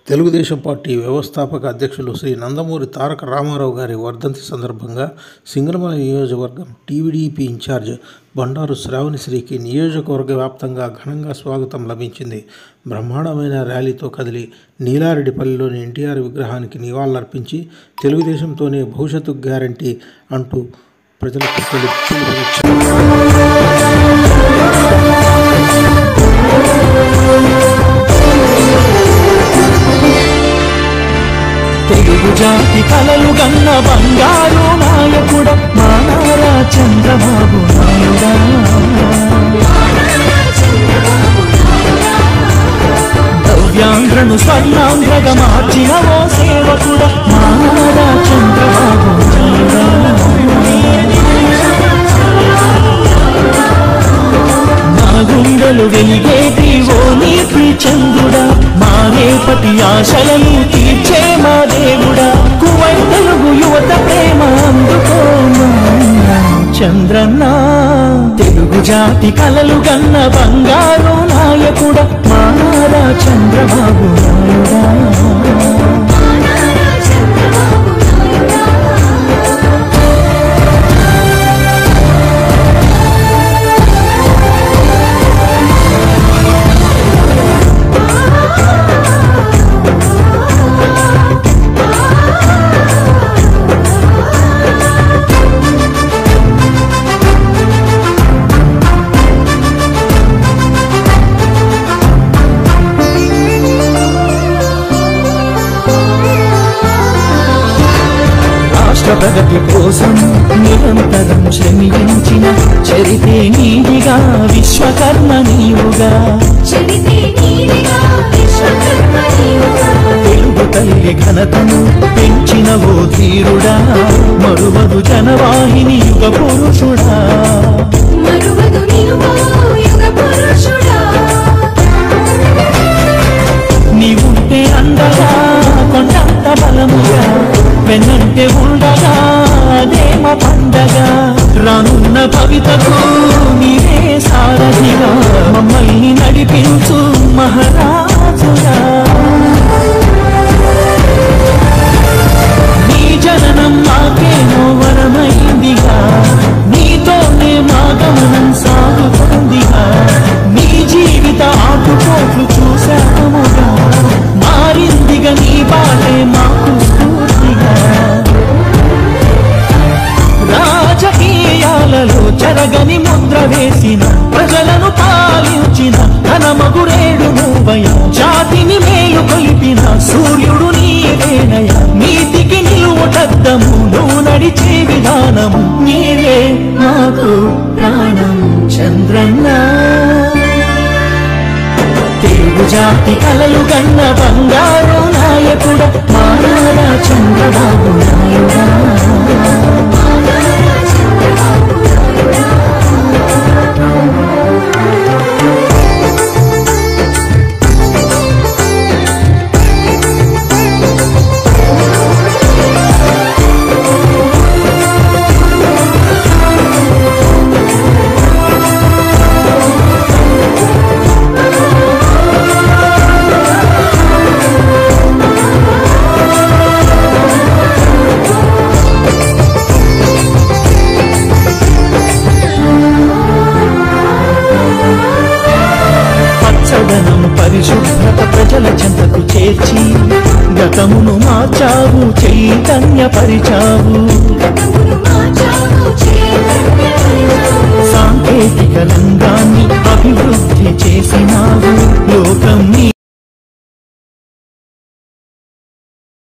Telugu Desam party వ్యవస్థాపక అధ్యక్షులు శ్రీ నందమూరి తారక రామారావు గారి వర్ధంతి సందర్భంగా సింగనమల నియోజకవర్గం టీడీపీ ఇన్ఛార్జ్ బండారు శ్రావణిశ్రీకి నియోజకవర్గ వ్యాప్తంగా ఘనంగా స్వాగతం లభించింది. బ్రహ్మాండమైన ర్యాలీతో కదిలి నీలారెడ్డిపల్లిలోని ఎన్టీఆర్ విగ్రహానికి నివాళులర్పించి తెలుగుదేశంతోనే భవిష్యత్తు గ్యారంటీ అంటూ ప్రజలకు పిలుపునిచ్చారు. తెలుగు జాతి కలలు గన్న బంగారు నాయకుడ మా నారా చంద్రబాబు నాయుడా, దవ్యాంధ్రను స్వర్ణాంధ్రగా మార్చిన ఓ సేవకుడ మా నారా చంద్రబాబు నాయుడా, నా గుండెలు వెలిగేటి ఓ నీతి చంద్రుడా, మా రేపటి ఆశలను తీర్చే మా దేవుడా, కువై తెలుగు యువత ప్రేమ అందుకో చంద్రన్న. తెలుగు జాతి కలలు గన్న బంగారు నాయకుడ మా నారా చంద్రబాబు నాయుడా. ప్రగతి కోసం నిరంతరం శ్రమించిన చరితే నీదిగా విశ్వకర్మ నీవుగా, తెలుగు తల్లి ఘనతను పెంచిన ఓ ధీరుడా, మరువదు జనవాహిని యుగ పురుషుడా, నీవుంటే అందగా కొండంత బలముగా, వెన్నంటే ఉండగా దేమ పండగ, రానున్న భవితకు నీవే సారథిగా, మమ్మల్ని నడిపించు మహారాజుగా. నీ జననం మాకేమో వరమైందిగా, నీతోనే మా గమనం సాగుతుందిగా, నీ జీవిత ఆటుపోట్లు చూశాముగా, మారిందిగా నీ బాటే మాకు స్ఫూర్తిగా. రాజకీయాలలో చెరగని ముద్ర వేసిన, ప్రజలను పాలించిన ఘనమగురేడు నువ్వయ, జాతిని మేలు కొలిపిన సూర్యుడు నీవేనయ, నీతికి నిలువుటద్దము నువ్వు నడిచే విధానము, నీవే మాకు ప్రాణం చంద్రన్న. తెలుగు జాతి కలలు గన్న బంగారు నాయకుడ మా నారా చంద్రబాబు నాయుడా. పరిశుభ్రత ప్రజల చెంతకు చేర్చి గతమును మార్చావు, చైతన్యపరిచావు, సాంకేతిక రంగాన్ని